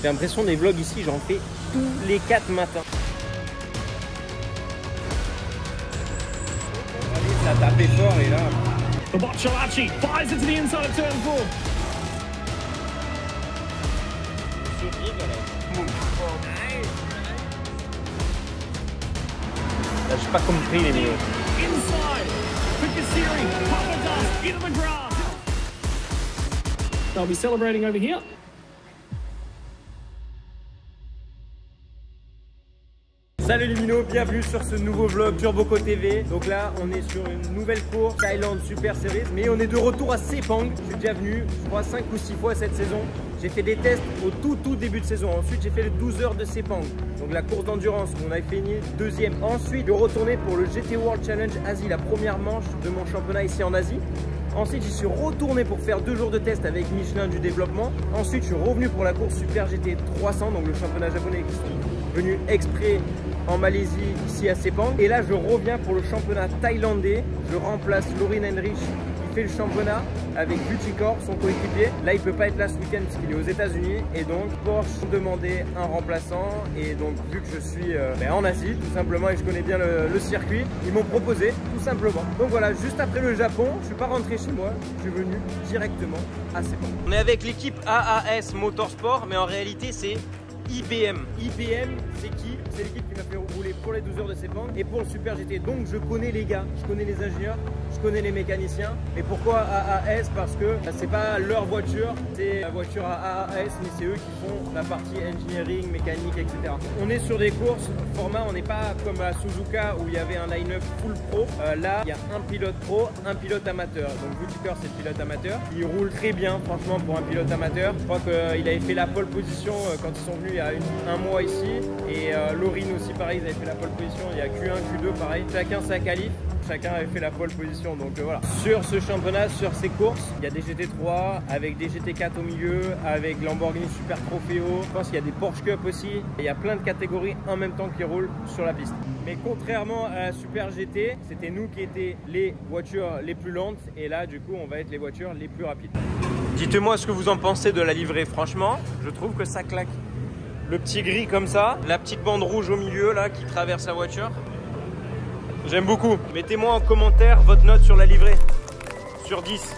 J'ai l'impression des vlogs ici, j'en fais tous les 4 matins. Ça a tapé fort et là... Bocciolacci fires into the inside of turn 4. Là, j'ai pas compris les vidéos. Inside. Picassiri. Papadopoulos into the grass. They'll be celebrating over here. Salut les minots, bienvenue sur ce nouveau vlog Turboco TV. Donc là on est sur une nouvelle course Thailand Super Series, mais on est de retour à Sepang. Je suis déjà venu, je crois 5 ou 6 fois cette saison. J'ai fait des tests au tout début de saison. Ensuite j'ai fait le 12 heures de Sepang, donc la course d'endurance où on a fini deuxième. Ensuite de retourner pour le GT World Challenge Asie, la première manche de mon championnat ici en Asie. Ensuite, j'y suis retourné pour faire 2 jours de test avec Michelin du développement. Ensuite, je suis revenu pour la course Super GT 300, donc le championnat japonais qui sont venus exprès en Malaisie, ici à Sepang. Et là, je reviens pour le championnat thaïlandais. Je remplace Lorin Henrich qui fait le championnat avec Butikor, son coéquipier. Là, il peut pas être là ce week-end parce qu'il est aux États-Unis. Et donc, Porsche demandait un remplaçant. Et donc, vu que je suis en Asie, tout simplement, et je connais bien le circuit, ils m'ont proposé, tout simplement. Donc voilà, juste après le Japon, je suis pas rentré chez moi. Je suis venu directement à Sepang. On est avec l'équipe AAS Motorsport, mais en réalité, c'est IBM. IBM, c'est qui? C'est l'équipe qui m'a fait rouler pour les 12 heures de Sepang et pour le Super GT. Donc je connais les gars, je connais les ingénieurs, je connais les mécaniciens. Et pourquoi AAS? Parce que c'est pas leur voiture, c'est la voiture AAS, mais c'est eux qui font la partie engineering, mécanique, etc. On est sur des courses format, on n'est pas comme à Suzuka où il y avait un line-up full pro. Là, il y a un pilote pro, un pilote amateur. Donc Butikor, c'est le pilote amateur. Il roule très bien, franchement, pour un pilote amateur. Je crois qu'il avait fait la pole position quand ils sont venus il y a un mois ici. Et Lorin aussi, pareil, ils avaient fait la pole position. Il y a Q1, Q2, pareil. Chacun sa qualif. Chacun avait fait la pole position, donc voilà. Sur ce championnat, sur ces courses, il y a des GT3 avec des GT4 au milieu, avec Lamborghini Super Trofeo. Je pense qu'il y a des Porsche Cup aussi. Et il y a plein de catégories en même temps qui roulent sur la piste. Mais contrairement à la Super GT, c'était nous qui étions les voitures les plus lentes. Et là, du coup, on va être les voitures les plus rapides. Dites-moi ce que vous en pensez de la livrée. Franchement, je trouve que ça claque. Le petit gris comme ça, la petite bande rouge au milieu là qui traverse la voiture. J'aime beaucoup. Mettez-moi en commentaire votre note sur la livrée. Sur 10.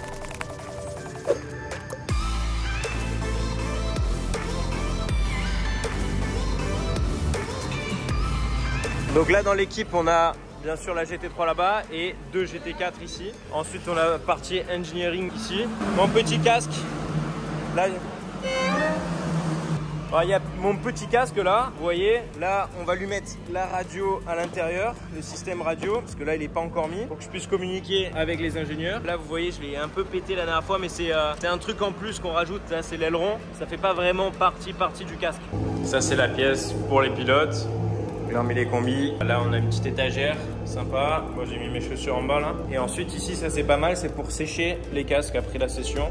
Donc là dans l'équipe on a bien sûr la GT3 là-bas et 2 GT4 ici. Ensuite on a la partie engineering ici. Mon petit casque. Là. Il y a mon petit casque là, vous voyez, là on va lui mettre la radio à l'intérieur, le système radio, parce que là il n'est pas encore mis, pour que je puisse communiquer avec les ingénieurs. Là vous voyez, je l'ai un peu pété la dernière fois, mais c'est un truc en plus qu'on rajoute, c'est l'aileron, ça fait pas vraiment partie du casque. Ça c'est la pièce pour les pilotes, là on met les combis, là on a une petite étagère, sympa, moi j'ai mis mes chaussures en bas là. Et ensuite ici ça c'est pas mal, c'est pour sécher les casques après la session.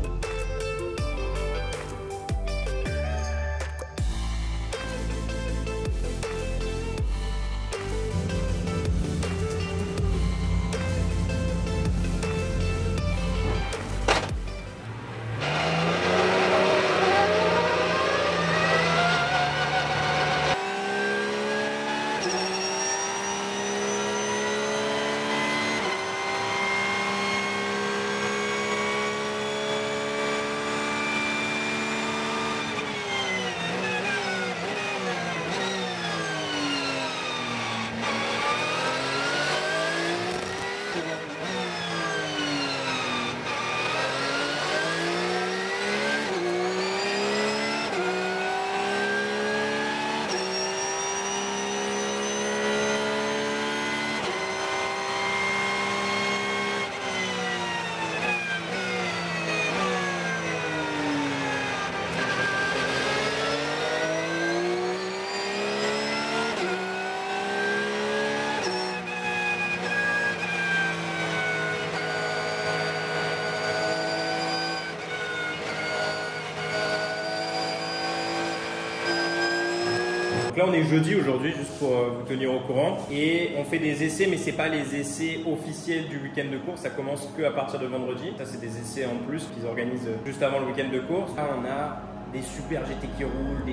Donc là on est jeudi aujourd'hui, juste pour vous tenir au courant, et on fait des essais, mais c'est pas les essais officiels du week-end de course, ça commence que à partir de vendredi. Ça c'est des essais en plus qu'ils organisent juste avant le week-end de course. Là on a des super GT qui roulent,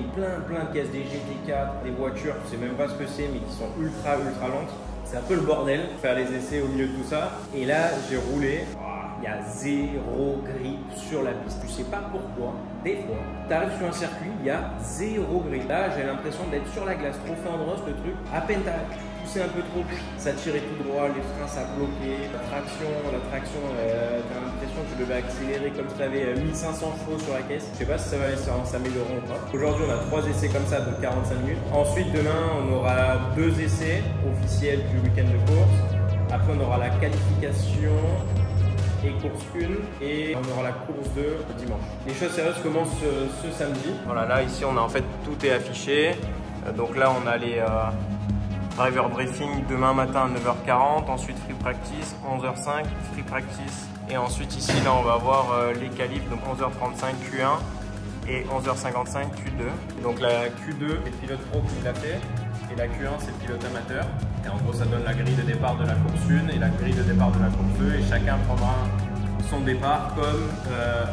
plein de caisses, des GT4, des voitures, je sais même pas ce que c'est, mais qui sont ultra lentes. C'est un peu le bordel, faire les essais au milieu de tout ça. Et là, j'ai roulé. Il y a zéro grip sur la piste. Tu sais pas pourquoi, des fois, tu arrives sur un circuit, il y a zéro grip. Là, j'ai l'impression d'être sur la glace, trop fait en brosse, le truc. À peine t'as poussé un peu trop, ça tirait tout droit, les freins ça bloquait. La traction, t'as l'impression que tu devais accélérer comme si tu avais 1500 chevaux sur la caisse. Je sais pas si ça va s'améliorer ou pas. Aujourd'hui, on a 3 essais comme ça de 45 minutes. Ensuite, demain, on aura 2 essais officiels du week-end de course. Après, on aura la qualification et course 1 et on aura la course 2 dimanche. Les choses sérieuses commencent ce samedi. Voilà, là ici on a en fait tout est affiché. Donc là on a les driver briefing demain matin à 9h40, ensuite free practice 11h05, free practice et ensuite ici là on va voir les qualifs, donc 11h35 Q1 et 11h55 Q2. Donc la Q2 c'est le pilote pro qui l'a fait et la Q1 c'est le pilote amateur. Et en gros, ça donne la grille de départ de la course 1 et la grille de départ de la course 2 et chacun prendra son départ comme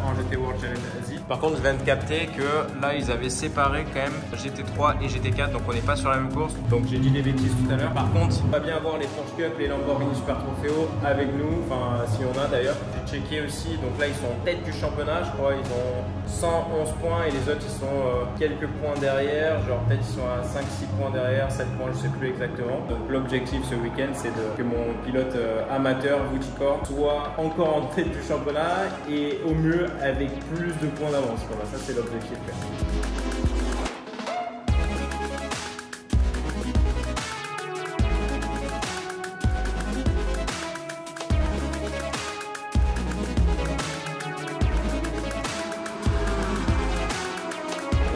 en GT World Challenge Asie. Par contre, je viens de capter que là, ils avaient séparé quand même GT3 et GT4, donc on n'est pas sur la même course. Donc j'ai dit des bêtises tout à l'heure. Par contre, on va bien avoir les Porsche Cup, les Lamborghini Super Trofeo avec nous, enfin si on a d'ailleurs. J'ai checké aussi, donc là ils sont en tête du championnat, je crois, ils ont 111 points et les autres ils sont quelques points derrière, genre peut-être ils sont à 5-6 points derrière, 7 points, je sais plus exactement. Donc l'objectif ce week-end c'est que mon pilote amateur, Vuticor, soit encore en tête du championnat et au mieux avec plus de points d'avance. Voilà, ça c'est l'objectif.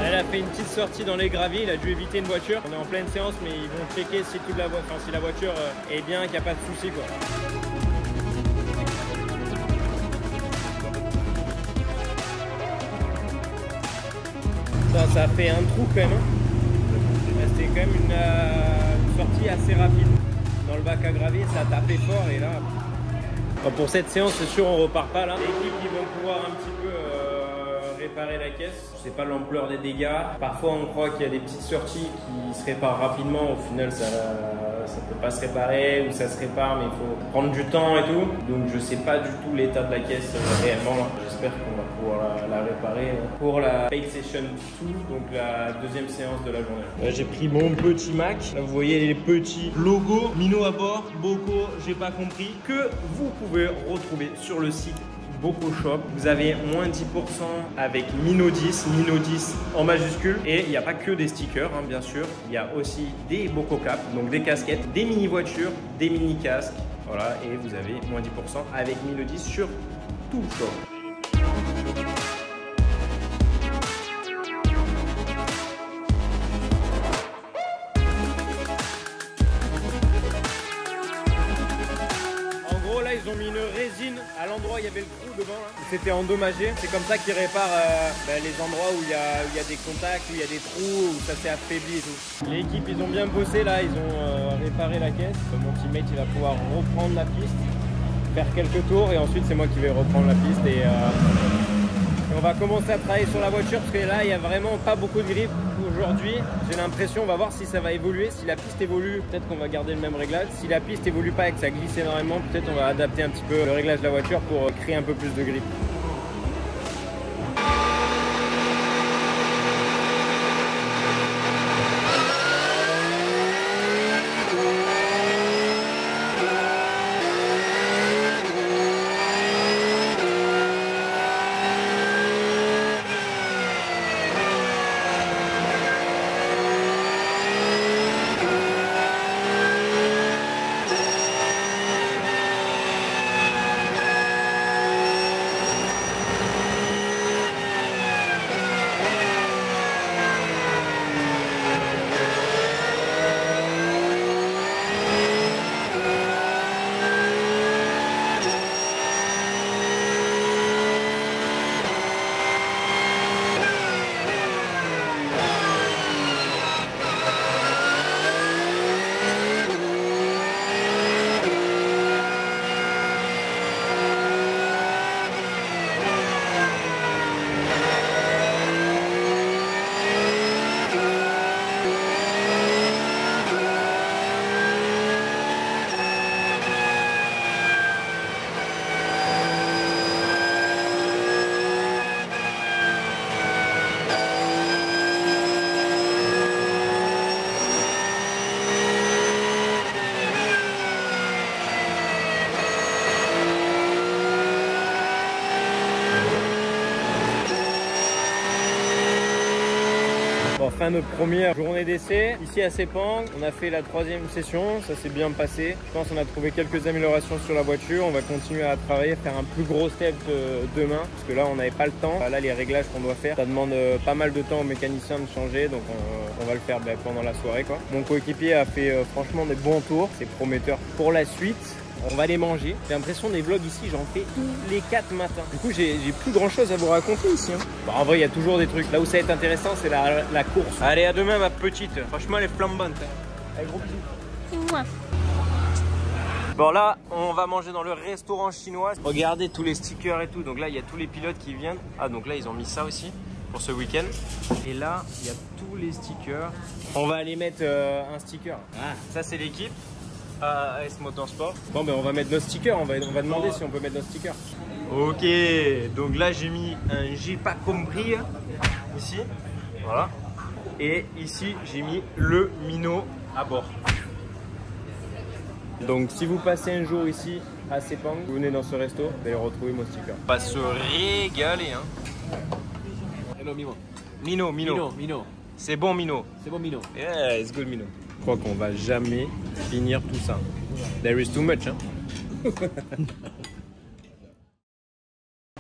Elle a fait une petite sortie dans les graviers, il a dû éviter une voiture. On est en pleine séance, mais ils vont checker si toute la voiture, enfin, si la voiture est bien, qu'il n'y a pas de souci quoi. Ça fait un trou quand même. C'était quand même une sortie assez rapide. Dans le bac à gravier, ça a tapé fort et là. Bon, pour cette séance, c'est sûr, on repart pas là. Les équipes qui vont pouvoir un petit peu réparer la caisse. Je sais pas l'ampleur des dégâts. Parfois, on croit qu'il y a des petites sorties qui se réparent rapidement. Au final, ça peut pas se réparer ou ça se répare, mais il faut prendre du temps et tout. Donc, je sais pas du tout l'état de la caisse réellement. J'espère qu'on va pouvoir la réparer pour la Paid Session 2, donc la deuxième séance de la journée. Là, j'ai pris mon petit Mac. Là, vous voyez les petits logos Mino à bord, Boko, j'ai pas compris, que vous pouvez retrouver sur le site Boko Shop. Vous avez moins 10% avec Mino 10 en majuscule. Et il n'y a pas que des stickers, hein, bien sûr. Il y a aussi des Boko Cap, donc des casquettes, des mini voitures, des mini casques. Voilà, et vous avez moins 10% avec Mino 10 sur tout le shop. Ils ont mis une résine à l'endroit où il y avait le trou devant. C'était endommagé. C'est comme ça qu'ils réparent les endroits où il y a des contacts, où il y a des trous, où ça s'est affaibli et tout. L'équipe, ils ont bien bossé là. Ils ont réparé la caisse. Mon teammate, il va pouvoir reprendre la piste, faire quelques tours et ensuite c'est moi qui vais reprendre la piste et on va commencer à travailler sur la voiture parce que là, il n'y a vraiment pas beaucoup de grip. Aujourd'hui, j'ai l'impression, on va voir si ça va évoluer. Si la piste évolue, peut-être qu'on va garder le même réglage. Si la piste évolue pas et que ça glisse énormément, peut-être on va adapter un petit peu le réglage de la voiture pour créer un peu plus de grip. Bon, fin de première journée d'essai. Ici à Sepang, on a fait la 3e session. Ça s'est bien passé. Je pense qu'on a trouvé quelques améliorations sur la voiture. On va continuer à travailler, faire un plus gros step demain. Parce que là, on n'avait pas le temps. Là, les réglages qu'on doit faire, ça demande pas mal de temps aux mécaniciens de changer. Donc, on va le faire pendant la soirée, quoi. Mon coéquipier a fait franchement des bons tours. C'est prometteur pour la suite. On va les manger. J'ai l'impression des vlogs ici, j'en fais tous les 4 matins. Du coup, j'ai plus grand chose à vous raconter ici. Hein. Bon, en vrai, il y a toujours des trucs. Là où ça va être intéressant, c'est la course. Allez, à demain, ma petite. Franchement, elle est flambante. Hein. Allez, gros bisous. Ouais. Bon, là, on va manger dans le restaurant chinois. Regardez tous les stickers et tout. Donc là, il y a tous les pilotes qui viennent. Ah, donc là, ils ont mis ça aussi pour ce week-end. Et là, il y a tous les stickers. On va aller mettre un sticker. Ah, ça, c'est l'équipe. AS Motorsport. Bon, ben on va mettre nos stickers, on va demander si on peut mettre nos stickers. Ok, donc là j'ai mis un j'ai pas compris ici, voilà. Et ici j'ai mis le Mino à bord. Donc si vous passez un jour ici à Sepang, vous venez dans ce resto, vous allez retrouver mon sticker. On va se régaler, hein. Hello Mino. Mino. C'est bon Mino. C'est bon Mino. Yeah, it's good Mino. Je crois qu'on va jamais finir tout ça. There is too much, hein.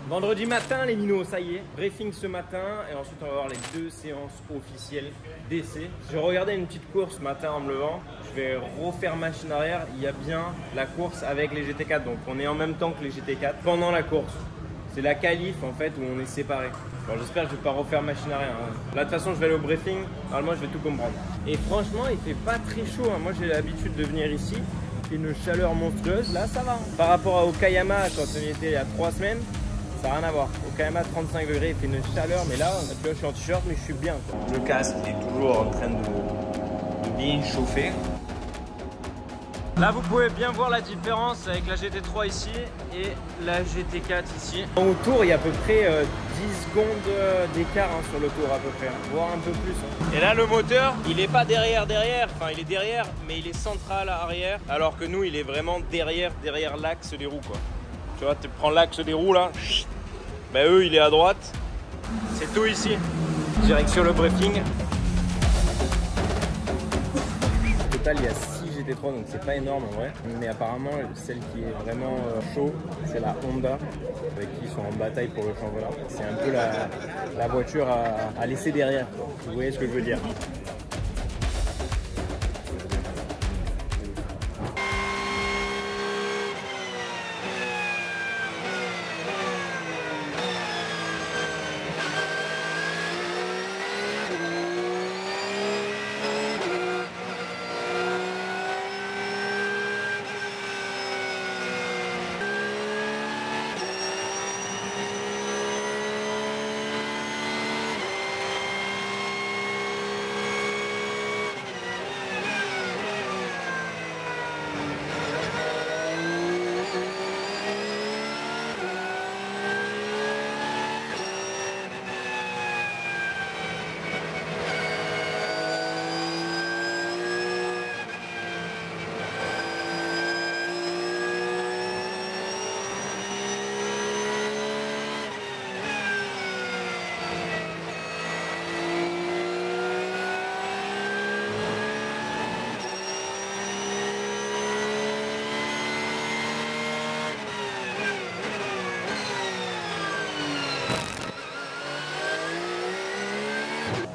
Vendredi matin, les minots, ça y est. Briefing ce matin et ensuite on va avoir les 2 séances officielles d'essai. J'ai regardé une petite course ce matin en me levant. Je vais refaire machine arrière. Il y a bien la course avec les GT4. Donc on est en même temps que les GT4 pendant la course. C'est la qualif en fait où on est séparés. Bon, j'espère que je vais pas refaire machine arrière. Hein. Là de toute façon je vais aller au briefing, normalement je vais tout comprendre. Et franchement il fait pas très chaud. Hein. Moi j'ai l'habitude de venir ici. Il fait une chaleur monstrueuse. Là ça va. Par rapport à Okayama quand on y était il y a 3 semaines, ça n'a rien à voir. Okayama 35 degrés, il fait une chaleur. Mais là tu vois, je suis en t-shirt mais je suis bien, quoi. Le casque il est toujours en train de bien chauffer. Là vous pouvez bien voir la différence avec la GT3 ici et la GT4 ici. Au tour il y a à peu près 10 secondes d'écart hein, sur le tour à peu près, hein, voire un peu plus. Hein. Et là le moteur il est pas derrière, enfin il est derrière mais il est central à arrière alors que nous il est vraiment derrière l'axe des roues quoi. Tu vois tu prends l'axe des roues là, ben eux il est à droite, c'est tout ici. Direction le briefing. Au total il y a GT3 donc c'est pas énorme en vrai, mais apparemment celle qui est vraiment chaud c'est la Honda avec qui ils sont en bataille pour le championnat. C'est un peu la voiture à laisser derrière quoi. Vous voyez ce que je veux dire.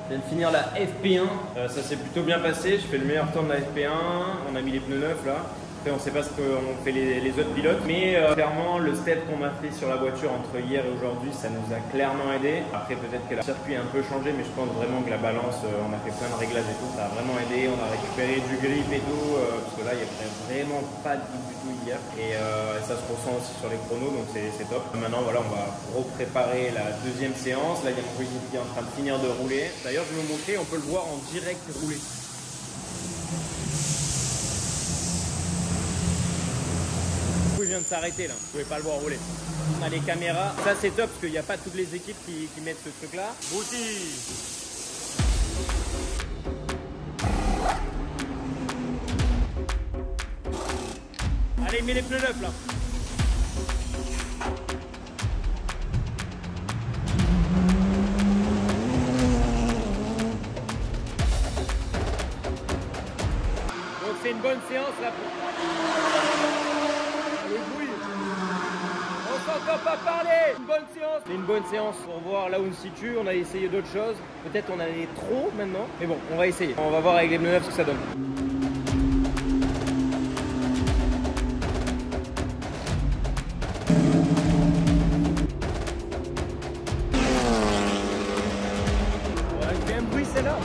Je viens de finir la FP1, ça s'est plutôt bien passé, je fais le meilleur temps de la FP1, on a mis les pneus neufs là. Après on sait pas ce qu'ont fait les autres pilotes, mais clairement le step qu'on a fait sur la voiture entre hier et aujourd'hui, ça nous a clairement aidé. Après peut-être que le circuit a un peu changé, mais je pense vraiment que la balance, on a fait plein de réglages et tout, ça a vraiment aidé, on a récupéré du grip et tout, parce que là il n'y avait vraiment pas de grip du tout hier, et ça se ressent aussi sur les chronos, donc c'est top. Maintenant voilà, on va repréparer la 2e séance, là il y a mon coéquipier qui est en train de finir de rouler. D'ailleurs je vais vous montrer, on peut le voir en direct rouler. Il vient de s'arrêter là, vous pouvez pas le voir rouler. On a les caméras, ça c'est top parce qu'il n'y a pas toutes les équipes qui mettent ce truc là. Bouti. Allez, mets les pneus neufs là. fait une bonne séance là pour... Le bruit. On s'entend pas parler. Une bonne séance. C'est une bonne séance pour voir là où on se situe. On a essayé d'autres choses. Peut-être on en est trop maintenant. Mais bon, on va essayer. On va voir avec les pneus neufs ce que ça donne. Ouais, il fait un bruit celle-là.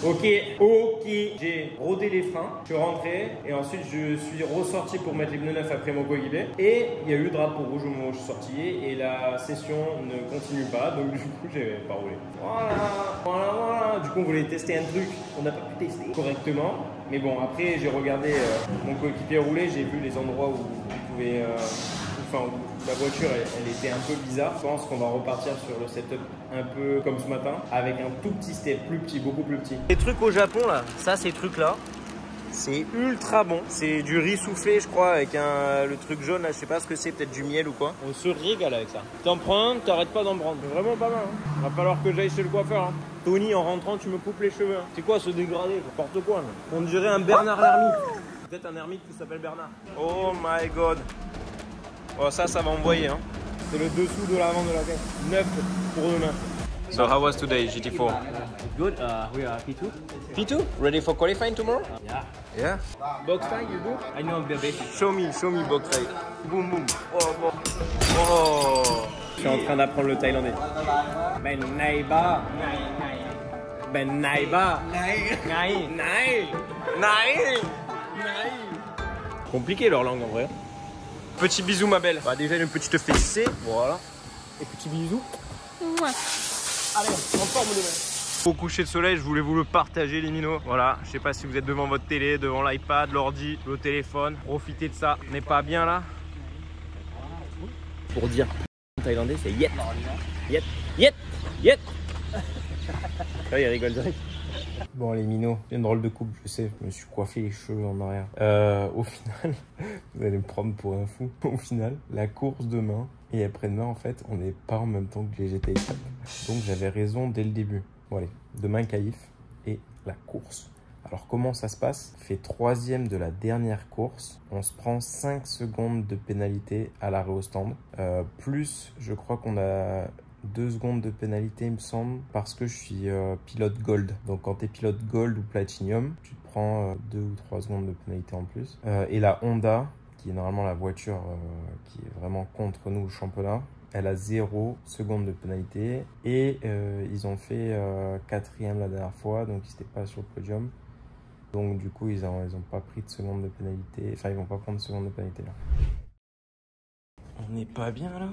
Ok, j'ai rodé les freins, je suis rentré et ensuite je suis ressorti pour mettre les pneus neufs après mon coéquipier et il y a eu le drapeau rouge au moment où je suis sorti et la session ne continue pas, donc du coup j'ai pas roulé. Voilà. Du coup on voulait tester un truc, on n'a pas pu tester correctement, mais bon après j'ai regardé mon coéquipier rouler, j'ai vu les endroits où il pouvait... Enfin, la voiture elle était un peu bizarre. Je pense qu'on va repartir sur le setup un peu comme ce matin avec un tout petit step, plus petit, beaucoup plus petit. Les trucs au Japon là, ça ces trucs là, c'est ultra bon. C'est du riz soufflé je crois avec le truc jaune là, je sais pas ce que c'est, peut-être du miel ou quoi. On se régale avec ça. T'en prends un, t'arrêtes pas d'en prendre. C'est vraiment pas mal. Hein. Va falloir que j'aille chez le coiffeur. Hein. Tony en rentrant tu me coupes les cheveux. Hein. C'est quoi ce dégradé, n'importe quoi là. On dirait un Bernard l'ermite. Peut-être un ermite qui s'appelle Bernard. Oh my god. Oh, ça va envoyer. Hein. C'est le dessous de l'avant de la tête. 9 pour demain. So how was today, GT4? Good. We are P2. P2? Ready for qualifying tomorrow? Yeah. Yeah. Box fight, you do? I know the basic. Show me box fight. Boom boom. Oh. Je suis en train d'apprendre le thaïlandais. Ben Naiba. Ben Naiba. Nai. Compliqué leur langue en vrai. Petit bisou ma belle. Bah, déjà une petite fessée. Voilà. Et petit bisou. Mouah. Allez, en forme demain. Au coucher de soleil, je voulais vous le partager les minots. Voilà, je sais pas si vous êtes devant votre télé, devant l'iPad, l'ordi, le téléphone. Profitez de ça. On n'est pas bien là. Pour dire en thaïlandais, c'est yet. Yet. Là, il rigole direct. Bon les minots, c'est une drôle de coupe, je sais, je me suis coiffé les cheveux en arrière. Au final, vous allez me prendre pour un fou. Au final, la course demain et après-demain, en fait, on n'est pas en même temps que les GTA Cup. Donc j'avais raison dès le début. Bon allez, demain qualif et la course. Alors comment ça se passe? On fait 3e de la dernière course. On se prend 5 secondes de pénalité à l'arrêt au stand. Plus, je crois qu'on a 2 secondes de pénalité, il me semble, parce que je suis pilote gold. Donc quand tu es pilote gold ou platinum, tu te prends 2 ou 3 secondes de pénalité en plus. Et la Honda, qui est normalement la voiture qui est vraiment contre nous au championnat, elle a 0 seconde de pénalité. Et ils ont fait 4e la dernière fois, donc ils n'étaient pas sur le podium. Donc du coup, ils ont pas pris de seconde de pénalité. Enfin, ils vont pas prendre de seconde de pénalité là. On n'est pas bien là.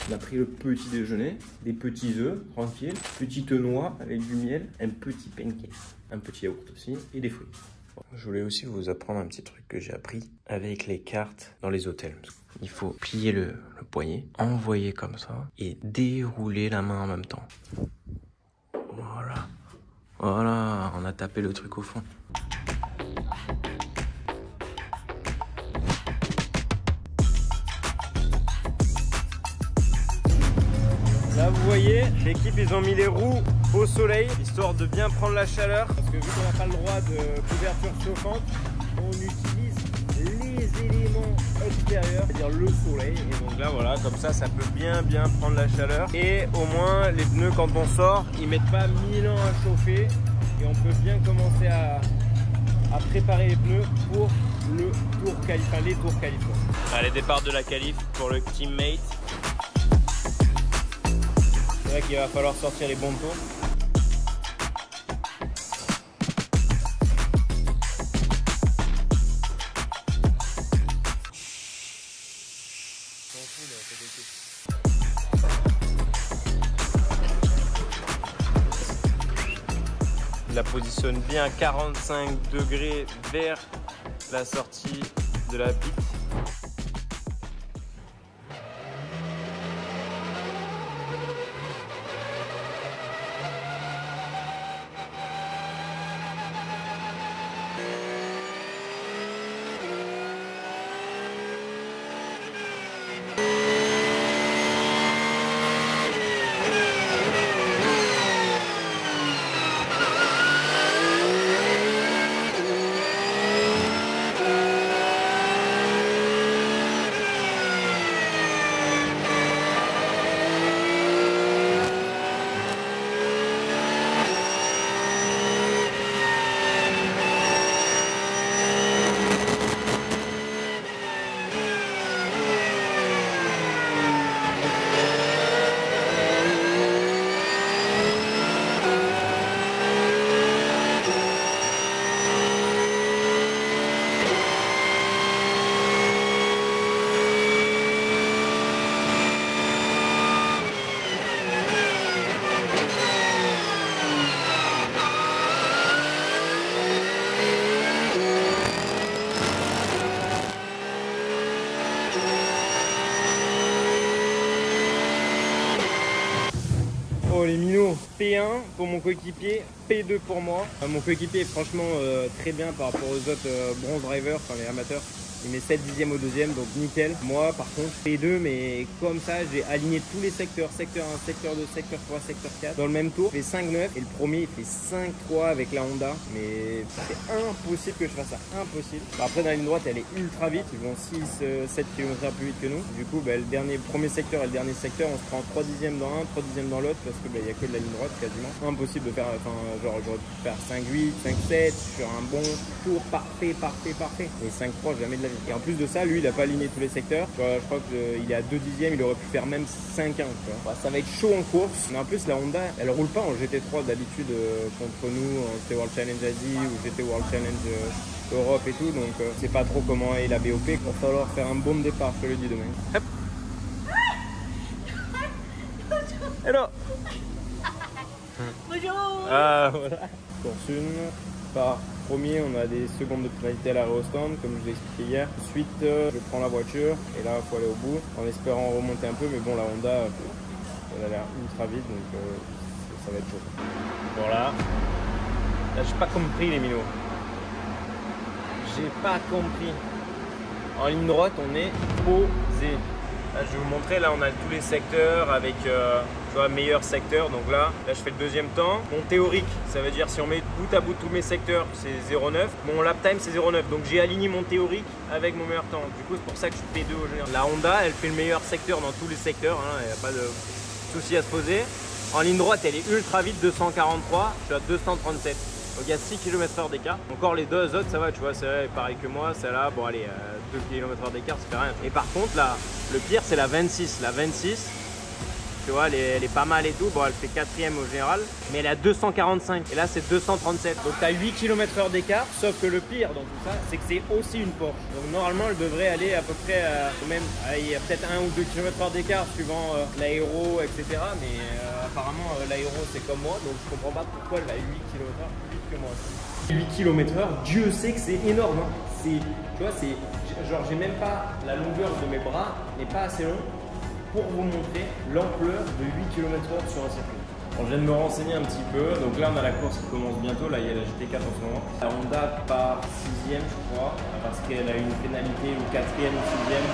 On a pris le petit déjeuner, des petits œufs, tranquille, petite noix avec du miel, un petit pancake, un petit yaourt aussi et des fruits. Bon. Je voulais aussi vous apprendre un petit truc que j'ai appris avec les cartes dans les hôtels. Il faut plier le poignet, envoyer comme ça et dérouler la main en même temps. Voilà. Voilà, on a tapé le truc au fond. Là vous voyez, l'équipe ils ont mis les roues au soleil, histoire de bien prendre la chaleur. Parce que vu qu'on n'a pas le droit de couverture chauffante, on utilise les éléments extérieurs, c'est-à-dire sortir le soleil. Et donc là voilà, comme ça peut bien prendre la chaleur. Et au moins les pneus quand on sort, ils mettent pas 1000 ans à chauffer. Et on peut bien commencer à préparer les pneus pour le tour qualif, enfin les tours qualif. Allez, départ de la qualif pour le teammate. C'est vrai qu'il va falloir sortir les bons tours. Il la positionne bien 45 degrés vers la sortie de la piste. Oh les minots, P1 pour mon coéquipier, P2 pour moi. Mon coéquipier est franchement très bien par rapport aux autres bronze drivers, enfin les amateurs. Il met 7 dixièmes au deuxième, donc nickel. Moi par contre P2, mais comme ça j'ai aligné tous les secteurs, secteur 1, secteur 2, secteur 3, secteur 4 dans le même tour. Il fait 5-9 et le premier il fait 5-3 avec la Honda, mais c'est impossible que je fasse ça, impossible. Après dans la ligne droite elle est ultra vite, ils vont 6-7 km/h plus vite que nous. Du coup le premier secteur et le dernier secteur on se prend 3 dixièmes dans un, 3 dixièmes dans l'autre parce qu'il n'y a que de la ligne droite quasiment. Impossible de faire, enfin genre j'aurais pu faire 5-8, 5-7 sur un bon tour parfait. Et 5-3 jamais de la vie. Et en plus de ça, lui, il a pas aligné tous les secteurs. Je crois qu'il est à 2 dixièmes, il aurait pu faire même 5-1. Ça va être chaud en course. Mais en plus, la Honda, elle roule pas en GT3 d'habitude contre nous, en GT World Challenge Asie ou GT World Challenge Europe et tout. Donc, c'est pas trop comment est la BOP. Il va falloir faire un bon départ, je te le dis demain. Hop. Hello. Bonjour. Ah, voilà. Course 1. Par premier, on a des secondes de pénalité à l'arrêt au stand, comme je l'ai expliqué hier. Ensuite, je prends la voiture et là, il faut aller au bout en espérant remonter un peu. Mais bon, la Honda, elle a l'air ultra vite, donc ça va être chaud. Bon là j'ai pas compris les minots. J'ai pas compris. En ligne droite, on est posé. Là, je vais vous montrer, là on a tous les secteurs avec meilleur secteur. Donc là je fais le deuxième temps. Mon théorique, ça veut dire si on met bout à bout tous mes secteurs, c'est 0,9. Mon lap time c'est 0,9. Donc j'ai aligné mon théorique avec mon meilleur temps. Du coup c'est pour ça que je suis P2 au général. La Honda elle fait le meilleur secteur dans tous les secteurs, hein. Il n'y a pas de souci à se poser. En ligne droite elle est ultra vite, 243, je suis à 237. Donc il y a 6 km/h d'écart. Encore les deux autres ça va, tu vois, celle-là est pareil que moi, celle-là, bon allez, 2 km/h d'écart ça fait rien. Et par contre là, le pire c'est la 26. La 26, tu vois, elle est pas mal et tout, bon elle fait 4ème au général, mais elle est à 245 et là c'est 237. Donc tu as 8 km/h d'écart, sauf que le pire dans tout ça, c'est que c'est aussi une Porsche. Donc normalement elle devrait aller à peu près quand même, il y a peut-être 1 ou 2 km/h d'écart suivant l'aéro, etc. Mais apparemment l'aéro c'est comme moi, donc je comprends pas pourquoi elle va à 8 km/h plus vite que moi. 8 km/h, Dieu sait que c'est énorme, hein. Tu vois, c'est genre j'ai même pas la longueur de mes bras, n'est pas assez long pour vous montrer l'ampleur de 8 km/h sur un circuit. Bon, je viens de me renseigner un petit peu, donc là on a la course qui commence bientôt, là il y a la GT4 en ce moment. La Honda part 6ème je crois, parce qu'elle a une pénalité ou 4ème ou 6ème.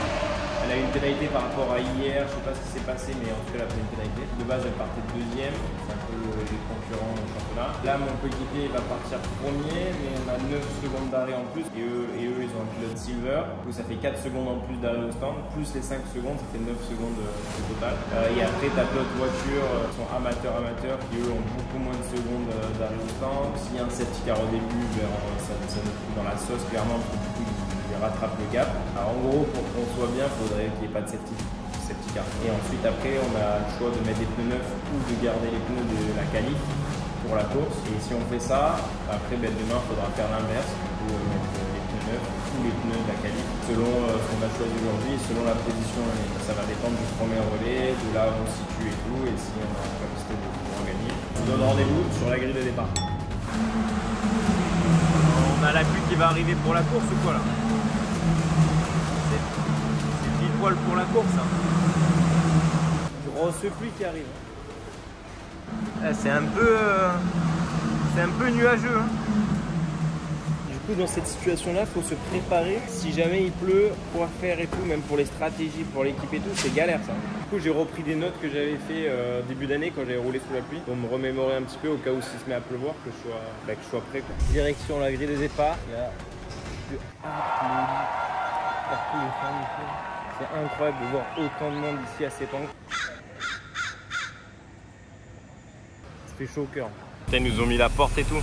Elle a eu une pénalité par rapport à hier, je sais pas ce qui s'est passé, mais en tout cas elle a pris une pénalité. De base elle partait deuxième, c'est un peu les concurrents au championnat. Là mon coéquipier va partir premier, mais on a 9 secondes d'arrêt en plus, et eux ils ont un pilote silver, donc ça fait 4 secondes en plus d'arrêt au stand, plus les 5 secondes, ça fait 9 secondes au total. Et après tu as d'autres voitures qui sont amateurs, qui eux ont beaucoup moins de secondes d'arrêt au stand. S'il y a un safety car au début, ça nous fout dans la sauce clairement, parce que du coup il rattrape le gap. Alors en gros, pour qu'on soit bien, il faudrait qu'il n'y ait pas de safety car. Et ensuite après, on a le choix de mettre des pneus neufs ou de garder les pneus de la qualif pour la course. Et si on fait ça, après demain il faudra faire l'inverse, pour mettre les pneus neufs ou les pneus de la qualif selon ce qu'on a choisi aujourd'hui, selon la position. Et ça va dépendre du premier relais, de là où on se situe et tout, et si on a la capacité de pouvoir gagner. Je vous donne rendez-vous sur la grille de départ. On a la pluie qui va arriver pour la course ou quoi là? C'est pile poil pour la course. Hein. Grosse pluie qui arrive. C'est un peu nuageux. Hein. Du coup dans cette situation là, il faut se préparer. Si jamais il pleut, quoi faire et tout, même pour les stratégies, pour l'équipe et tout, c'est galère ça. Du coup j'ai repris des notes que j'avais fait début d'année quand j'avais roulé sous la pluie, pour me remémorer un petit peu au cas où s'il se met à pleuvoir, que je sois prêt quoi. Direction la grille des départs. Il y a partout les fans. C'est incroyable de voir autant de monde ici à Sepang. Ça fait chaud au cœur. Ils nous ont mis la porte et tout.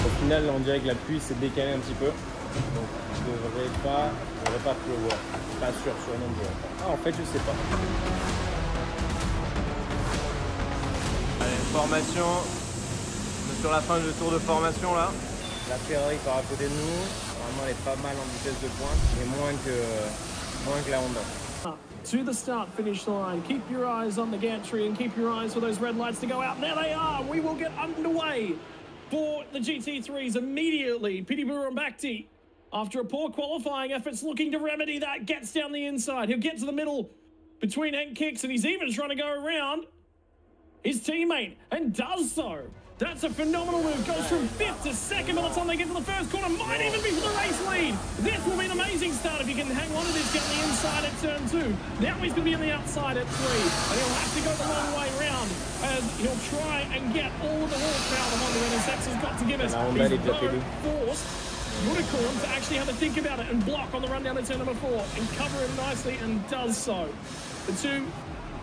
Au final, là, on dirait que la pluie s'est décalée un petit peu. Donc, il ne devrait pas pleuvoir. Pas sûr, sûrement de pleuvoir. Ah, en fait, je sais pas. Allez, formation. On est sur la fin du tour de formation, là. La Ferrari part à côté de nous. Normalement, elle est pas mal en vitesse de pointe, mais moins que la Honda. To the start-finish line. Keep your eyes on the gantry and keep your eyes for those red lights to go out. There they are. We will get underway for the GT3s immediately. Piti Bhirombhakdi, after a poor qualifying efforts, looking to remedy that, gets down the inside. He'll get to the middle between Hank Kicks, and he's even trying to go around his teammate, and does so. That's a phenomenal move. Goes from 5th to 2nd by the time they get to the first corner. Might even be for the race lead. This will be an amazing start if he can hang on to this, get on the inside at turn 2. Now he's going to be on the outside at 3. And he'll have to go the long way round as he'll try and get all of the horsepower the Honda NSX has got to give us. He's forced Woodacombe to actually have a think about it and block on the run down to turn number 4 and cover him nicely, and does so. The two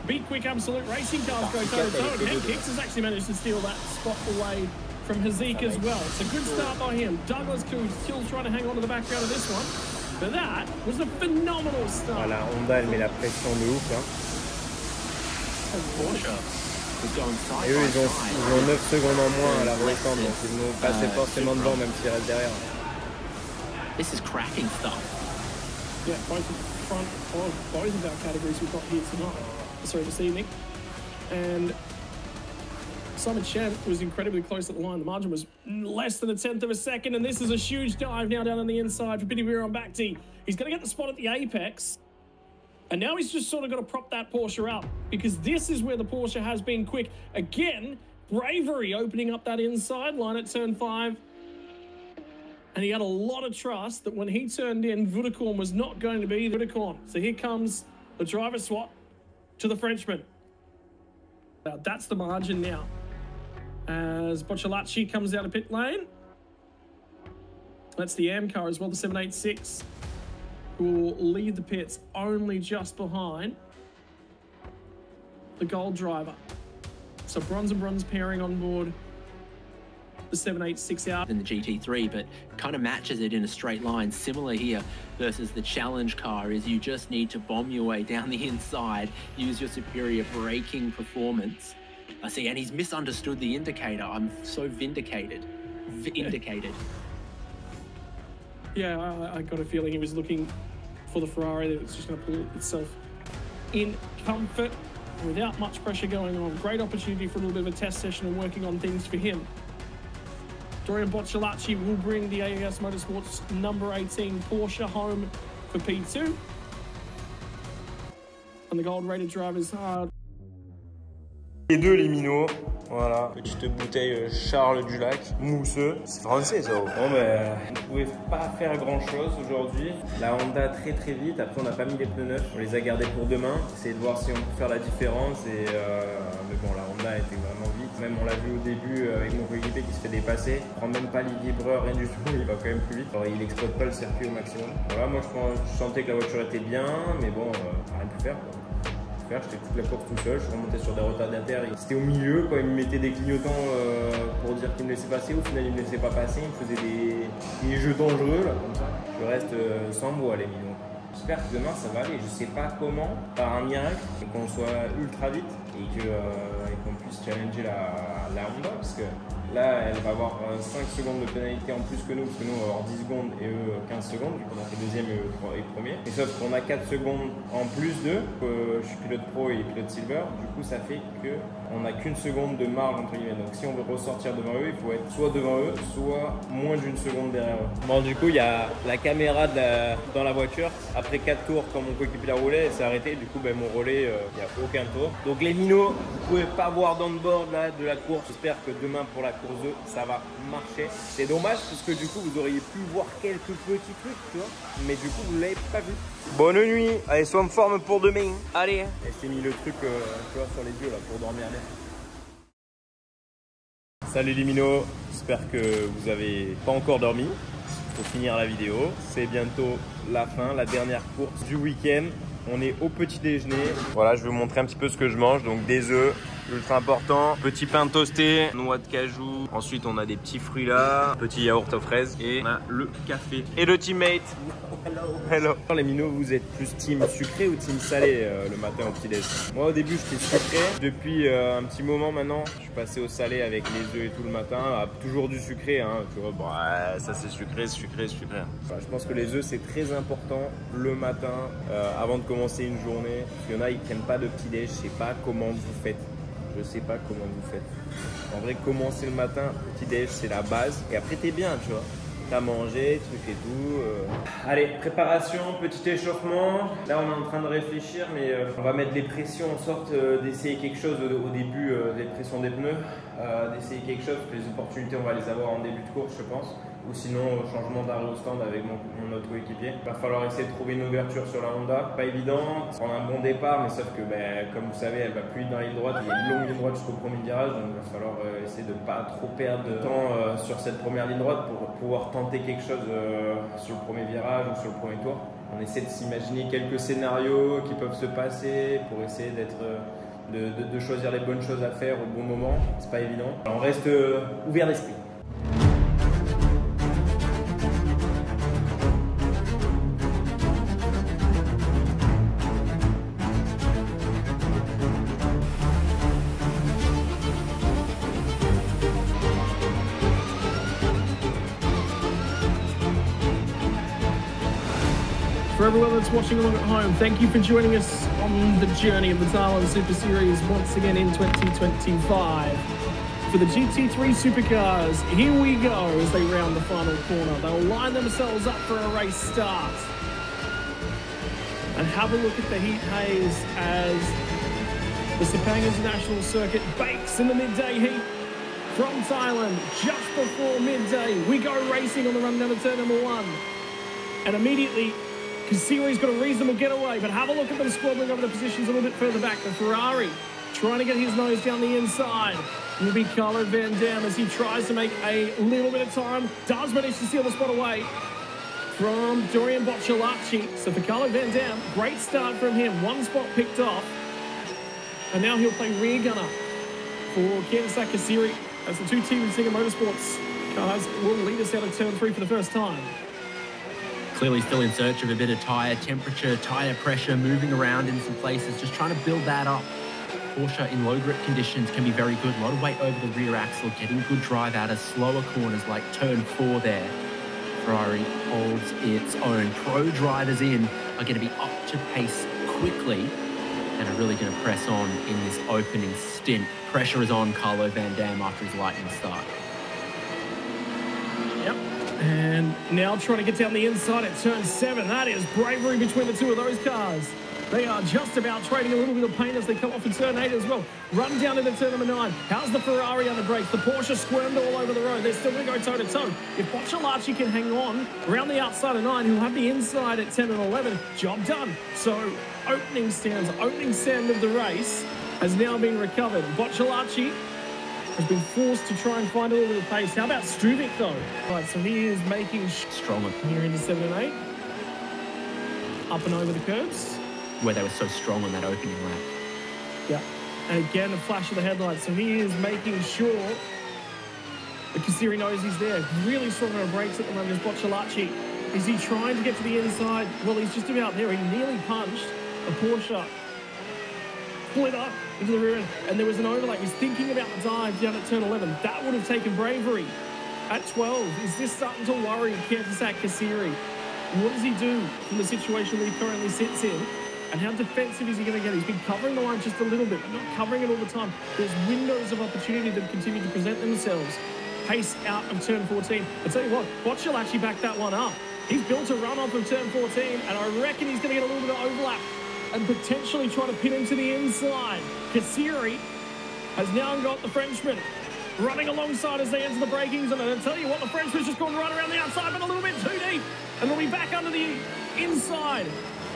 Be Quick Absolute Racing cars go toe-to-toe, and Hank Hicks has actually managed to steal that spot away from Haziq as well. It's a good start by him. Douglas Coons still trying to hang on to the background of this one, but that was a phenomenal start. Voilà, Honda, elle met la pression de ouf. Hein. Et eux, ils ont 9 secondes en moins à la restand, donc ils vont passer forcément devant, même s'ils restent derrière. This is cracking stuff. Yeah, both front of both of our categories we've got here tonight. Sorry, this evening. And Simon Champ was incredibly close at the line. The margin was less than a tenth of a second, and this is a huge dive now down on the inside for Piti Bhirombhakdi. He's going to get the spot at the apex, and now he's just sort of got to prop that Porsche up, because this is where the Porsche has been quick. Again, Bravery opening up that inside line at turn 5. And he had a lot of trust that when he turned in, Woodacombe was not going to be Woodacombe. So here comes the driver swap to the Frenchman. Now that's the margin now. As Bocciolacci comes out of pit lane. That's the AM car as well, the 786, who will lead the pits only just behind the gold driver. So bronze and bronze pairing on board the 786 out. In the GT3, but kind of matches it in a straight line. Similar here versus the challenge car is you just need to bomb your way down the inside, use your superior braking performance. I see, and he's misunderstood the indicator. I'm so vindicated. Vindicated. Yeah, I got a feeling he was looking for the Ferrari that was just going to pull itself in comfort without much pressure going on. Great opportunity for a little bit of a test session and working on things for him. Dorian Bocciolacci will bring the AES Motorsports number 18 Porsche home for P2. And the gold rated drivers are... Les deux, les minots, Voilà, petite bouteille Charles du Lac, mousseux. C'est français ça. Bon ben, on ne pouvait pas faire grand chose aujourd'hui. La Honda très vite, après on n'a pas mis les pneus neufs, on les a gardés pour demain. Essayer de voir si on peut faire la différence mais bon la Honda était vraiment vite. Même on l'a vu au début avec mon coéquipier qui se fait dépasser. Il prend même pas les vibreurs, rien du tout, il va quand même plus vite. Alors il exploite pas le circuit au maximum. Voilà, moi je sentais que la voiture était bien, mais bon, rien pu faire quoi. J'étais toute la course tout seul, je suis remonté sur des retardataires, c'était au milieu quoi, il me mettait des clignotants pour dire qu'il me laissait passer, au final il me laissait pas passer, il me faisait des jeux dangereux là comme ça. Je reste sans mots à les millions. J'espère que demain ça va aller, je sais pas comment, par un miracle, et qu'on soit ultra vite et qu'on puisse challenger la Honda parce que là elle va avoir 5 secondes de pénalité en plus que nous parce que nous on va avoir 10 secondes et eux 15 secondes vu qu'on a fait deuxième et premier. Et sauf qu'on a 4 secondes en plus d'eux, je suis pilote pro et pilote silver, du coup ça fait qu'on n'a qu'une seconde de marge entre guillemets. Donc si on veut ressortir devant eux, il faut être soit devant eux, soit moins d'une seconde derrière eux. Bon du coup il y a la caméra dans la voiture. Après 4 tours quand mon coéquipier roulait, elle s'est arrêtée. Du coup ben, mon relais, il n'y a aucun tour. Donc les minots, vous pouvez pas voir d'onboard là de la course. J'espère que demain pour la course 2, ça va marcher. C'est dommage parce que du coup vous auriez pu voir quelques petits trucs, tu vois. Mais du coup vous l'avez pas vu. Bonne nuit. Allez, sois en forme pour demain. Allez. Elle s'est mis le truc, tu vois, sur les yeux là pour dormir bien. Salut les minots. J'espère que vous avez pas encore dormi. Pour finir la vidéo, c'est bientôt la fin, la dernière course du week-end. On est au petit déjeuner. Voilà, je vais vous montrer un petit peu ce que je mange. Donc des œufs, ultra important. Petit pain toasté, noix de cajou. Ensuite, on a des petits fruits là. Petit yaourt aux fraises. Et on a le café. Et le teammate. Hello. Les minots, vous êtes plus team sucré ou team salé le matin au petit déjeuner? Moi, au début, j'étais sucré. Depuis un petit moment maintenant, je suis passé au salé avec les œufs et tout le matin. Toujours du sucré, hein. Tu vois, bah, ça c'est sucré. Enfin, je pense que les œufs, c'est très important le matin avant de commencer une journée. Parce qu'il y en a, ils prennent pas de petit déj. Je sais pas comment vous faites. Je sais pas comment vous faites. En vrai, commencer le matin, petit déj, c'est la base. Et après, t'es bien, tu vois. T'as mangé, truc et tout. Allez, préparation, petit échauffement. Là, on est en train de réfléchir, mais on va mettre les pressions en sorte d'essayer quelque chose au début des pressions des pneus. D'essayer quelque chose, les opportunités, on va les avoir en début de course, je pense. Ou sinon, changement d'arrêt au stand avec mon autre coéquipier. Il va falloir essayer de trouver une ouverture sur la Honda. Pas évident, prendre un bon départ, mais sauf que, comme vous savez, elle va plus vite dans la ligne droite. Il y a une longue ligne droite jusqu'au premier virage, donc il va falloir essayer de ne pas trop perdre de temps sur cette première ligne droite pour pouvoir tenter quelque chose sur le premier virage ou sur le premier tour. On essaie de s'imaginer quelques scénarios qui peuvent se passer pour essayer de choisir les bonnes choses à faire au bon moment. C'est pas évident. Alors, on reste ouvert d'esprit. For everyone that's watching along at home, thank you for joining us on the journey of the Thailand Super Series once again in 2025. For the GT3 Supercars, here we go as they round the final corner. They'll line themselves up for a race start. And have a look at the heat haze as the Sepang International Circuit bakes in the midday heat. From Thailand, just before midday, we go racing on the run down to turn number 1. And immediately, Kasiri's got a reasonable getaway, but have a look at them squabbling over the positions a little bit further back. The Ferrari trying to get his nose down the inside. Will be Carlo Van Dam as he tries to make a little bit of time. Does manage to steal the spot away from Dorian Bocciolacci. So for Carlo Van Dam, great start from him. One spot picked off. And now he'll play rear gunner for Kensei Kasiri as the two Team Singer Motorsports cars will lead us out of turn 3 for the first time. Clearly still in search of a bit of tyre temperature, tyre pressure, moving around in some places, just trying to build that up. Porsche in low grip conditions can be very good. A lot of weight over the rear axle, getting good drive out of slower corners like turn 4 there. Ferrari holds its own. Pro drivers in are going to be up to pace quickly and are really going to press on in this opening stint. Pressure is on Carlo Van Dam after his lightning start. Yep. And now trying to get down the inside at turn 7. That is bravery between the two of those cars. They are just about trading a little bit of pain as they come off in turn 8 as well. Run down into turn number 9. How's the Ferrari on the brakes? The Porsche squirmed all over the road. They're still going to go toe-to-toe. If Bocciolacci can hang on around the outside of 9, he'll have the inside at 10 and 11. Job done. So opening stand of the race has now been recovered. Bocciolacci has been forced to try and find a little bit of pace. How about Stuvik, though? Right, so he is making Stronger. here into 7 and 8. Up and over the curbs. Where they were so strong on that opening lap. Yeah. And again, a flash of the headlights. So he is making sure that Kassiri knows he's there. Really strong on brakes at the moment is Bocciolacci. Is he trying to get to the inside? Well, he's just about there. He nearly punched a Porsche. Split up into the rear end. And there was an overlap. He's thinking about the dive down at turn 11. That would have taken bravery. At 12, is this starting to worry Kantazak Kassiri? What does he do from the situation that he currently sits in? And how defensive is he going to get? He's been covering the line just a little bit, but not covering it all the time. There's windows of opportunity that continue to present themselves. Pace out of turn 14. I tell you what, Bocciolacci backed that one up. He's built a run off of turn 14, and I reckon he's going to get a little bit of overlap and potentially try to pin him to the inside. Kassiri has now got the Frenchman running alongside as they enter the braking zone. And I tell you what, the Frenchman's just gone right around the outside, but a little bit too deep. And they'll be back under the inside.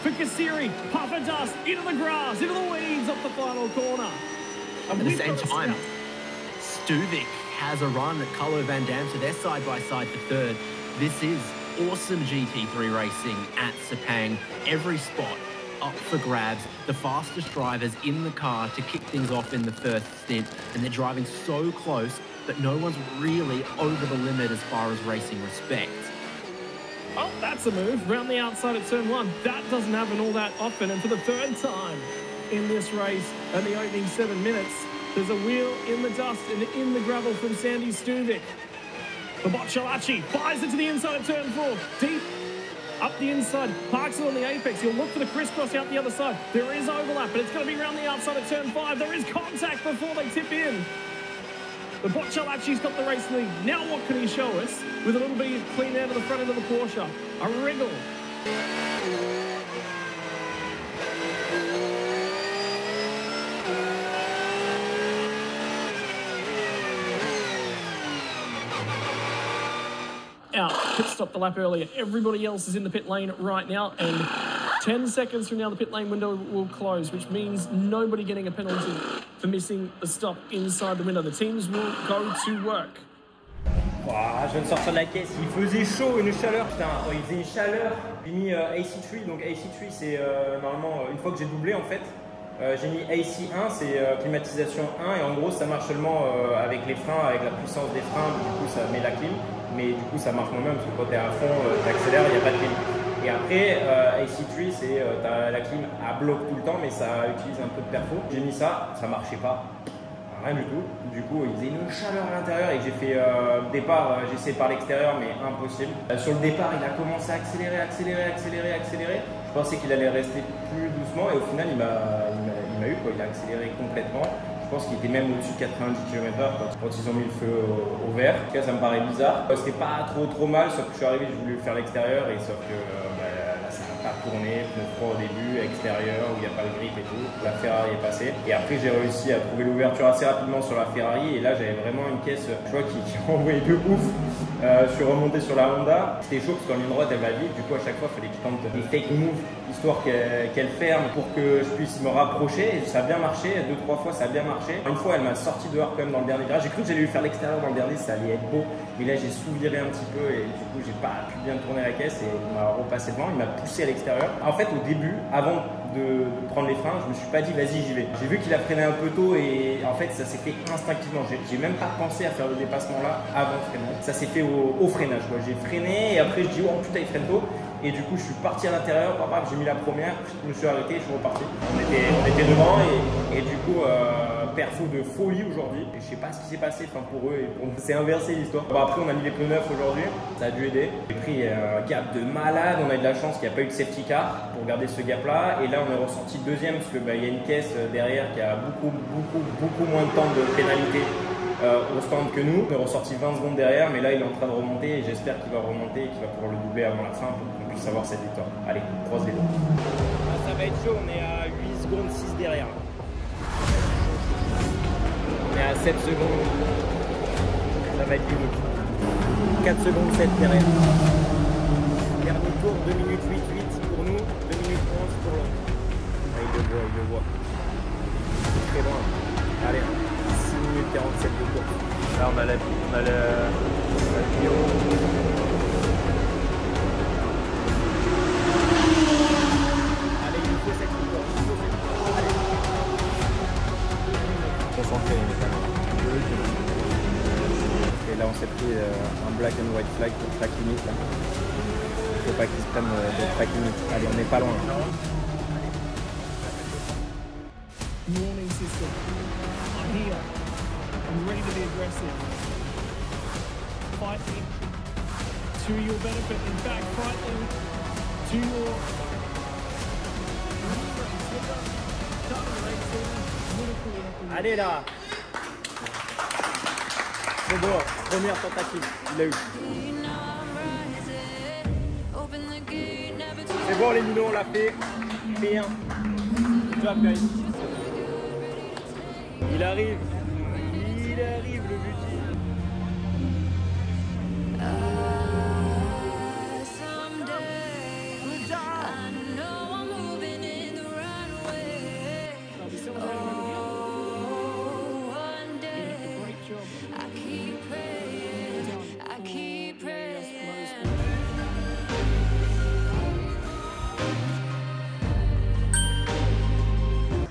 For Kassiri, puff of dust, into the grass, into the weeds off the final corner. At the same time, Stuvik has a run at Carlo Van Dam, so they're side-by-side for third. This is awesome GT3 racing at Sepang. Every spot up for grabs. The fastest drivers in the car to kick things off in the first stint, and they're driving so close, but no one's really over the limit as far as racing respect. Oh, that's a move. Round the outside at turn 1. That doesn't happen all that often. And for the third time in this race and the opening 7 minutes, there's a wheel in the dust and in the gravel from Sandy Stuvik. The Bocciolacci fires it to the inside of turn 4. Deep up the inside. Parks it on the apex. He'll look for the crisscross out the other side. There is overlap, but it's going to be around the outside of turn 5. There is contact before they tip in. The Bocciolacci's got the race lead. Now what can he show us with a little bit of clean air to the front end of the Porsche? A wriggle. Out. Pit stopped the lap earlier. Everybody else is in the pit lane right now, and 10 seconds from now the pit lane window will close, which means nobody getting a penalty for missing the stop inside the window. The teams will go to work. Wow, je viens de sortir de la caisse, il faisait chaud, une chaleur, putain, oh, il faisait une chaleur. J'ai mis AC3, donc AC3 c'est normalement une fois que j'ai doublé en fait, j'ai mis AC1, c'est climatisation 1 et en gros ça marche seulement avec les freins, avec la puissance des freins, du coup ça met la clim, mais du coup ça marche moins même parce que quand t'es à fond, t'accélères, il n'y a pas de clim. Et après, AC3 c'est t'as la clim à bloc tout le temps mais ça utilise un peu de perfo. J'ai mis ça, ça marchait pas. Rien du tout. Du coup, il faisait une chaleur à l'intérieur et j'ai fait départ, j'ai essayé par l'extérieur, mais impossible. Sur le départ, il a commencé à accélérer. Je pensais qu'il allait rester plus doucement et au final, il m'a eu quoi. Il a accéléré complètement. Je pense qu'il était même au-dessus de 90 km/h quand ils ont mis le feu au vert. En tout cas, ça me paraît bizarre. C'était pas trop mal, sauf que je suis arrivé, je voulais faire l'extérieur et sauf que là, ça n'a pas tourné. Pneu froid au début, extérieur où il n'y a pas le grip et tout. La Ferrari est passée. Et après, j'ai réussi à trouver l'ouverture assez rapidement sur la Ferrari. Et là, j'avais vraiment une caisse, tu vois, qui envoyait de ouf. Je suis remonté sur la Honda. C'était chaud parce qu'en ligne droite, elle va vite. Du coup, à chaque fois, il fallait que je tente des fake moves histoire qu'elle ferme pour que je puisse me rapprocher. Et ça a bien marché. 2-3 fois, ça a bien marché. Une fois, elle m'a sorti dehors quand même dans le dernier virage. J'ai cru que j'allais lui faire l'extérieur dans le dernier, ça allait être beau. Mais là, j'ai sous-viré un petit peu et du coup, j'ai pas pu bien tourner la caisse et il m'a repassé devant. Il m'a poussé à l'extérieur. En fait, au début, avant de prendre les freins, je me suis pas dit vas-y, j'y vais. J'ai vu qu'il a freiné un peu tôt et en fait, ça s'est fait instinctivement. J'ai même pas pensé à faire le dépassement là avant le freinage. Ça s'est fait au freinage. J'ai freiné et après, je dis oh putain, il freine tôt. Et du coup, je suis parti à l'intérieur, j'ai mis la première, je me suis arrêté et je suis reparti. On était devant et du coup, perfo de folie aujourd'hui. Et je sais pas ce qui s'est passé pour eux et pour nous. C'est inversé l'histoire. Bon, après, on a mis les pneus neufs aujourd'hui, ça a dû aider. J'ai pris un gap de malade, on a eu de la chance qu'il n'y a pas eu de safety car pour garder ce gap là. Et là, on est ressorti deuxième parce qu'il y a une caisse derrière qui a beaucoup moins de temps de pénalité au stand que nous. Il est ressorti 20 secondes derrière, mais là il est en train de remonter et j'espère qu'il va remonter et qu'il va pouvoir le doubler avant la fin pour qu'on puisse avoir cette victoire. Allez, croise les doigts. Ah, ça va être chaud, on est à 8 secondes 6 derrière. On est à 7 secondes. Ça va être unique. 4 secondes 7 derrière. Dernier tour, 2 minutes 8 pour nous, 2 minutes 11 pour l'autre. Ah, il le voit. Très loin. Allez, 6 minutes 47 de course. Là on a le vidéo. Allez, il nous faut cette victoire. Allez. Concentré, et là on s'est pris un black and white flag pour track limit. Là. Il faut pas qu'ils se prennent de track limit. Allez, on n'est pas loin. Warning system. I'm here. I'm ready to be aggressive. Fighting to your benefit. In fact, fighting to your... Allez là. C'est bon, première tentative, il l'a eu. C'est bon les minots, on l'a fait. P1. Good job guys. Il arrive le but.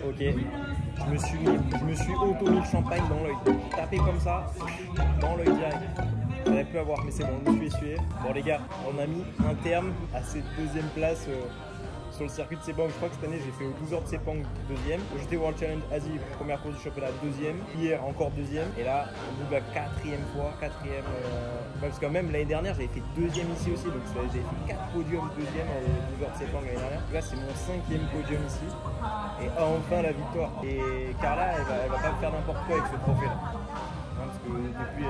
Ok, je me suis auto-mis le champagne dans l'œil. J'ai tapé comme ça, dans l'œil direct. J'aurais pu avoir, mais c'est bon, je me suis essuyé. Bon les gars, on a mis un terme à cette deuxième place sur le circuit de Sepang. Je crois que cette année j'ai fait aux 12 heures de Sepang deuxième. Au GT World Challenge Asie, première course du championnat deuxième. Hier encore deuxième. Et là, on double la quatrième fois, parce que même l'année dernière j'avais fait deuxième ici aussi. Donc j'ai fait 4 podiums deuxième aux 12 heures de Sepang l'année dernière. Là c'est mon 5e podium ici. Et enfin la victoire. Et Carla elle va pas me faire n'importe quoi avec ce trophée là. Parce que depuis,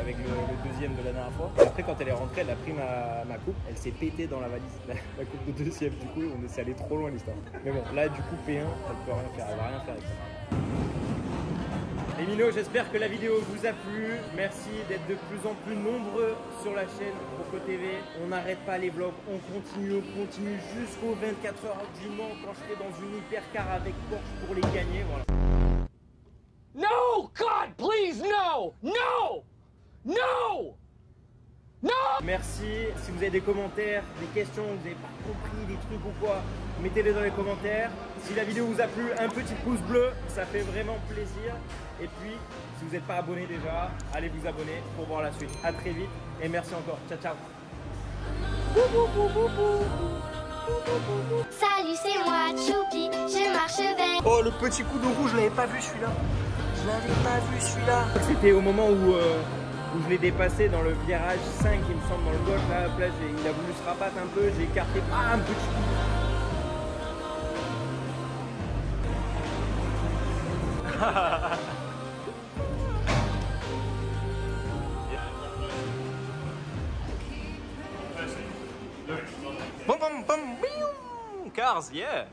avec le deuxième de la dernière fois. Et après, quand elle est rentrée, elle a pris ma coupe. Elle s'est pétée dans la valise, la coupe de deuxième. Du coup, on est allé trop loin l'histoire. Mais bon, là, du coup, P1, elle peut rien faire. Elle va rien faire avec ça. Les minots, j'espère que la vidéo vous a plu. Merci d'être de plus en plus nombreux sur la chaîne Boko TV. On n'arrête pas les vlogs, on continue jusqu'aux 24 heures du Mans quand je serai dans une hypercar avec Porsche pour les gagner. Voilà. No! God, please, no! No! No! No! Merci. Si vous avez des commentaires, des questions, vous n'avez pas compris, des trucs ou quoi, mettez-les dans les commentaires. Si la vidéo vous a plu, un petit pouce bleu, ça fait vraiment plaisir. Et puis, si vous n'êtes pas abonné déjà, allez vous abonner pour voir la suite. A très vite et merci encore. Ciao, ciao. Salut, c'est moi, Choupi, je marche vers... Oh, le petit coup de rouge, je l'avais pas vu celui-là. Je l'avais pas vu celui-là. C'était au moment où je l'ai dépassé dans le virage 5, il me semble, dans le gauche. Là, il a voulu se rabattre un peu, j'ai écarté un petit coup. Boom, boom, boom, boom. Cars, yeah.